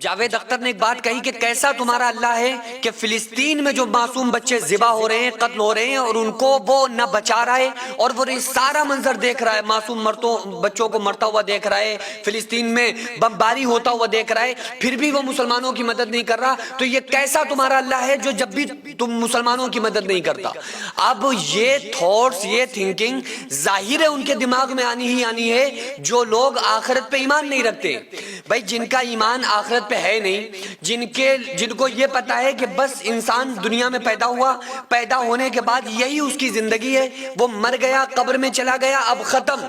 جاوید اختر نے ایک بات کہی کہ کیسا تمہارا اللہ ہے کہ فلسطین میں جو معصوم بچے ذبح ہو رہے ہیں، قتل ہو رہے ہیں، اور ان کو وہ نہ بچا رہا ہے، اور وہ سارا منظر دیکھ رہا ہے، معصوم بچوں کو مرتا ہوا دیکھ رہا ہے، فلسطین میں بمباری ہوتا ہوا دیکھ رہا ہے، پھر بھی وہ مسلمانوں کی مدد نہیں کر رہا. تو یہ کیسا تمہارا اللہ ہے جو جب بھی تم مسلمانوں کی مدد نہیں کرتا؟ اب یہ تھاٹس، یہ تھنکنگ ظاہر ہے ان کے دماغ میں آنی ہی آنی ہے جو لوگ آخرت پہ ایمان نہیں رکھتے. بھائی جن کا ایمان آخرت پہ ہے نہیں، جن کو یہ پتا ہے کہ بس انسان دنیا میں پیدا ہوا، پیدا ہونے کے بعد یہی اس کی زندگی ہے، وہ مر گیا، قبر میں چلا گیا، اب ختم.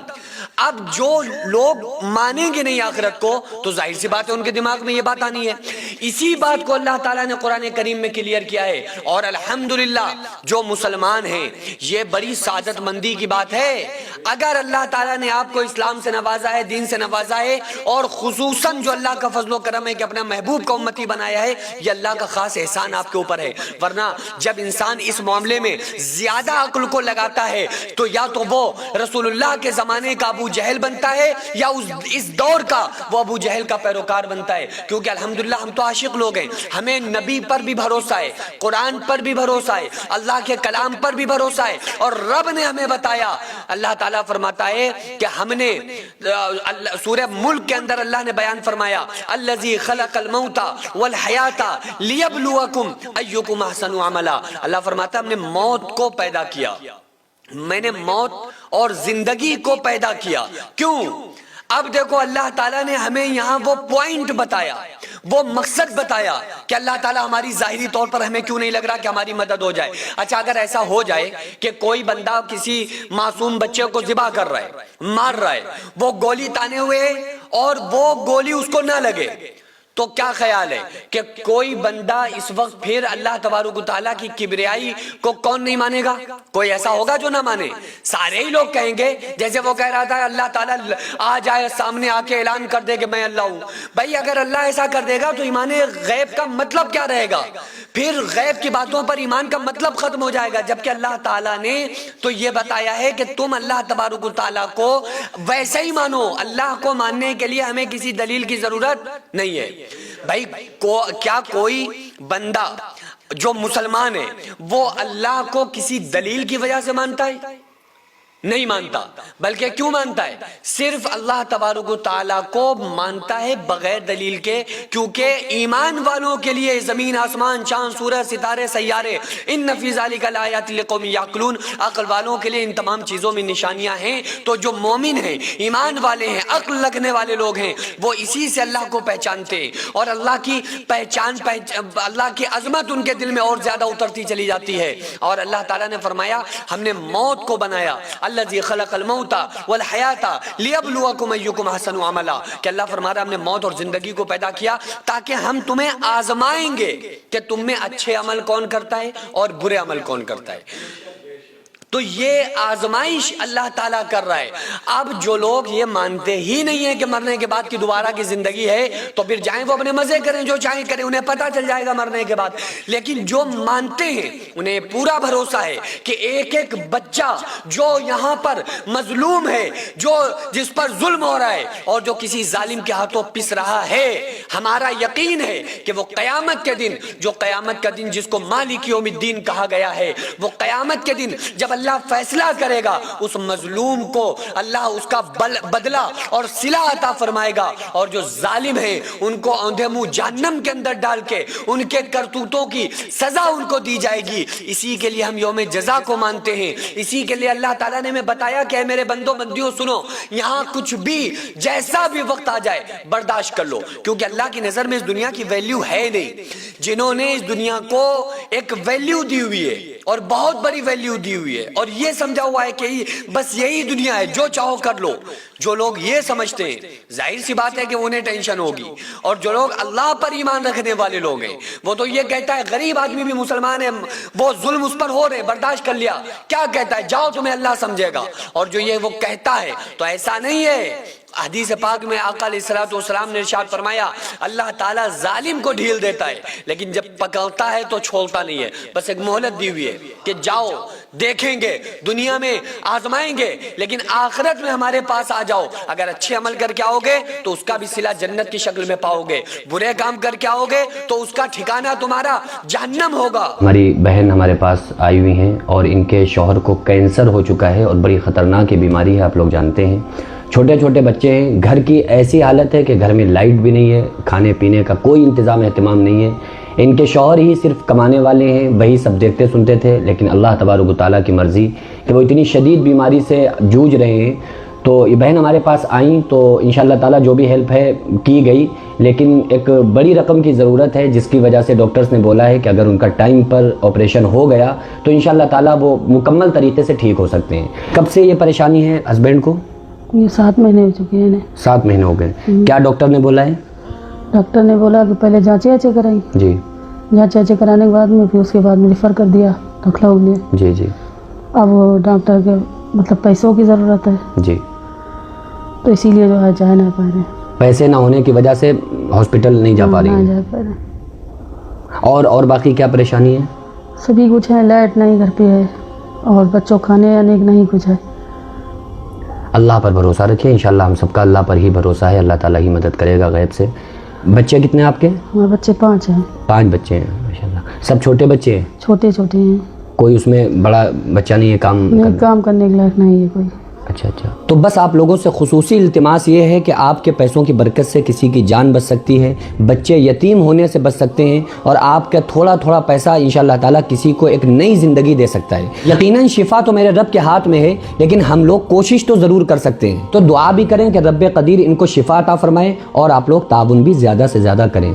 اب جو لوگ مانیں گے نہیں آخرت کو تو ظاہر سی بات ہے ان کے دماغ میں یہ بات آنی ہے. اسی بات کو اللہ تعالیٰ نے قرآن کریم میں کلیئر کیا ہے. اور الحمدللہ جو مسلمان ہیں، یہ بڑی سعادت مندی کی بات ہے. اگر اللہ تعالیٰ نے آپ کو اسلام سے نوازا ہے، دین سے نوازا ہے، اور خصوصاً جو اللہ کا فضل و کرم ہے کہ اپنا محبوب کا امتی بنایا ہے، یہ اللہ کا خاص احسان آپ کے اوپر ہے. ورنہ جب انسان اس معاملے میں زیادہ عقل کو لگاتا ہے تو یا تو وہ رسول اللہ کے زمانے کا ابو جہل بنتا ہے یا اس دور کا وہ ابو جہل کا پیروکار بنتا ہے. کیونکہ الحمدللہ ہم تو عاشق لوگ ہیں، ہمیں نبی پر بھی بھروسہ ہے، قرآن پر بھی بھروسہ ہے، اللہ کے کلام پر بھی بھروسہ ہے. اور رب نے ہمیں بتایا، اللہ تعالیٰ فرماتا ہے کہ ہم نے سورہ ملک کے اندر اللہ نے بیان فرمایا، الذی خلق الموت والحیات لیبلوکم ایکم احسن عملا. اللہ فرماتا ہے ہم نے موت کو پیدا کیا، میں نے موت اور زندگی کو پیدا کیا. کیوں؟ اب دیکھو اللہ تعالیٰ نے ہمیں یہاں وہ پوائنٹ بتایا، وہ مقصد بتایا کہ اللہ تعالیٰ ہماری ظاہری طور پر ہمیں کیوں نہیں لگ رہا کہ ہماری مدد ہو جائے. اچھا اگر ایسا ہو جائے کہ کوئی بندہ کسی معصوم بچے کو ذبح کر رہا ہے، مار رہا ہے، وہ گولی تانے ہوئے اور وہ گولی اس کو نہ لگے، تو کیا خیال ہے کہ کوئی بندہ اس وقت پھر اللہ تبارک و تعالیٰ کی کبریائی کو کون نہیں مانے گا؟ کوئی ایسا ہوگا جو نہ مانے؟ سارے ہی لوگ کہیں گے، جیسے وہ کہہ رہا تھا اللہ تعالیٰ آ جائے سامنے آ کے اعلان کر دے کہ میں اللہ ہوں. بھائی اگر اللہ ایسا کر دے گا تو ایمان غیب کا مطلب کیا رہے گا؟ پھر غیب کی باتوں پر ایمان کا مطلب ختم ہو جائے گا. جبکہ اللہ تعالیٰ نے تو یہ بتایا ہے کہ تم اللہ تبارک و تعالیٰ کو ویسے ہی مانو. اللہ کو ماننے کے لیے ہمیں کسی دلیل کی ضرورت نہیں ہے. بھائی کیا کوئی بندہ جو مسلمان ہے وہ اللہ کو کسی دلیل کی وجہ سے مانتا ہے؟ نہیں مانتا. بلکہ کیوں مانتا ہے؟ صرف اللہ تبارک و تعالیٰ کو مانتا ہے بغیر دلیل کے. کیونکہ ایمان والوں کے لیے زمین، آسمان، چاند، سورج، ستارے، سیارے، ان فی ذالک لآیات لقوم یعقلون، عقل والوں کے لیے ان تمام چیزوں میں نشانیاں ہیں. تو جو مومن ہیں، ایمان والے ہیں، عقل رکھنے والے لوگ ہیں، وہ اسی سے اللہ کو پہچانتے ہیں، اور اللہ کی اللہ کی عظمت ان کے دل میں اور زیادہ اترتی چلی جاتی ہے. اور اللہ تعالیٰ نے فرمایا ہم نے موت کو بنایا، الذی خلق الموت والحیات لیبلوکم ایکم احسن عملا، کہ اللہ فرما رہا ہے ہم نے موت اور زندگی کو پیدا کیا تاکہ ہم تمہیں آزمائیں گے کہ تم میں اچھے عمل کون کرتا ہے اور برے عمل کون کرتا ہے. تو یہ آزمائش اللہ تعالیٰ کر رہا ہے. اب جو لوگ یہ مانتے ہی نہیں ہیں کہ مرنے کے بعد کی دوبارہ کی زندگی ہے تو پھر جائیں وہ اپنے مزے کریں، جو چاہیں کریں، انہیں پتہ چل جائے گا مرنے کے بعد. لیکن جو مانتے ہیں انہیں پورا بھروسہ ہے کہ ایک ایک بچہ جو یہاں پر مظلوم ہے، جس پر ظلم ہو رہا ہے اور جو کسی ظالم کے ہاتھوں پس رہا ہے، ہمارا یقین ہے کہ وہ قیامت کے دن، جو قیامت کا دن جس کو مالک یوم الدین کہا گیا ہے، وہ قیامت کے دن جب اللہ فیصلہ کرے گا اس مظلوم کو اللہ اس کا بدلہ اور صلہ عطا فرمائے گا، اور جو ظالم ہیں ان کو اوندھے منہ جہنم کے اندر ڈال کے ان کے کرتوتوں کی سزا ان کو دی جائے گی. اسی کے لیے ہم یوم جزا کو مانتے ہیں. اسی کے لیے اللہ تعالیٰ نے ہمیں بتایا کہ اے میرے بندوں بندیوں سنو، یہاں کچھ بھی جیسا بھی وقت آ جائے برداشت کر لو، کیونکہ اللہ کی نظر میں اس دنیا کی ویلیو ہے نہیں. جنہوں نے اس دنیا کو ایک ویلیو دی ہوئی ہے اور بہت بڑی ویلیو دی ہوئی ہے اور یہ سمجھا ہوا ہے کہ بس یہی دنیا ہے، جو چاہو کر لو، جو لوگ یہ سمجھتے ہیں ظاہر سی بات ہے کہ انہیں ٹینشن ہوگی. اور جو لوگ اللہ پر ایمان رکھنے والے لوگ ہیں وہ تو یہ کہتا ہے، غریب آدمی بھی مسلمان ہے، وہ ظلم اس پر ہو رہے برداشت کر لیا، کیا کہتا ہے جاؤ تمہیں اللہ سمجھے گا. اور جو یہ وہ کہتا ہے تو ایسا نہیں ہے. حدیث پاک میں آقا علیہ الصلوۃ والسلام نے ارشاد فرمایا اللہ تعالیٰ ظالم کو ڈھیل دیتا ہے لیکن جب پکڑتا ہے تو چھوڑتا نہیں ہے. بس ایک مہلت دی ہوئی ہے کہ جاؤ دیکھیں گے دنیا میں آزمائیں گے لیکن آخرت میں ہمارے پاس آ جاؤ. اگر اچھے عمل کر کے آؤ گے تو اس کا بھی صلہ جنت کی شکل میں پاؤ گے, برے کام کر کے آؤ گے تو اس کا ٹھکانہ تمہارا جہنم ہوگا. ہماری بہن ہمارے پاس آئی ہوئی ہیں اور ان کے شوہر کو کینسر ہو چکا ہے اور بڑی خطرناک بیماری ہے, آپ لوگ جانتے ہیں. چھوٹے چھوٹے بچے ہیں, گھر کی ایسی حالت ہے کہ گھر میں لائٹ بھی نہیں ہے, کھانے پینے کا کوئی انتظام اہتمام نہیں ہے. ان کے شوہر ہی صرف کمانے والے ہیں, وہی سب دیکھتے سنتے تھے, لیکن اللہ تبارک و تعالیٰ کی مرضی کہ وہ اتنی شدید بیماری سے جوجھ رہے ہیں. تو یہ بہن ہمارے پاس آئیں تو انشاءاللہ تعالیٰ جو بھی ہیلپ ہے کی گئی, لیکن ایک بڑی رقم کی ضرورت ہے جس کی وجہ سے ڈاکٹرز نے بولا ہے کہ اگر ان کا ٹائم پر آپریشن ہو گیا تو انشاءاللہ تعالیٰ وہ مکمل طریقے سے ٹھیک ہو سکتے ہیں. کب سے یہ پریشانی ہے ہسبینڈ کو؟ یہ 7 مہینے ہو چکے ہیں. 7 مہینے ہو گئے. کیا ڈاکٹر نے بولا ہے؟ ڈاکٹر نے بولا کہ پہلے جانچیں کرائی, جی جانچیں کرانے کے بعد میں پھر اس کے بعد میں ریفر کر دیا داخلہ ہو گیا. جی جی اب وہ ڈاکٹر کے مطلب پیسوں کی ضرورت ہے جی, تو اسی لیے جو ہے جا نہ پا رہے, پیسے نہ ہونے کی وجہ سے ہاسپٹل نہیں جا پا رہی نہ ہیں. جا پا رہے. اور باقی کیا پریشانی ہے؟ سبھی کچھ ہے, لائٹ نہیں گھر پہ ہے اور بچوں کھانے آنے کا نہیں کچھ ہے. اللہ پر بھروسہ رکھیں, انشاءاللہ ہم سب کا اللہ پر ہی بھروسہ ہے, اللہ تعالیٰ ہی مدد کرے گا غیب سے. بچے کتنے ہیں آپ کے؟ ہمارے بچے 5 ہیں. 5 بچے ہیں ماشاءاللہ. سب چھوٹے بچے ہیں؟ چھوٹے چھوٹے ہیں, کوئی اس میں بڑا بچہ نہیں ہے کام کرنے کے لائق نہیں ہے کوئی. اچھا اچھا. تو بس آپ لوگوں سے خصوصی التماس یہ ہے کہ آپ کے پیسوں کی برکت سے کسی کی جان بچ سکتی ہے, بچے یتیم ہونے سے بچ سکتے ہیں, اور آپ کا تھوڑا تھوڑا پیسہ انشاءاللہ تعالیٰ کسی کو ایک نئی زندگی دے سکتا ہے. یقیناً شفا تو میرے رب کے ہاتھ میں ہے, لیکن ہم لوگ کوشش تو ضرور کر سکتے ہیں. تو دعا بھی کریں کہ رب قدیر ان کو شفا عطا فرمائے, اور آپ لوگ تعاون بھی زیادہ سے زیادہ کریں.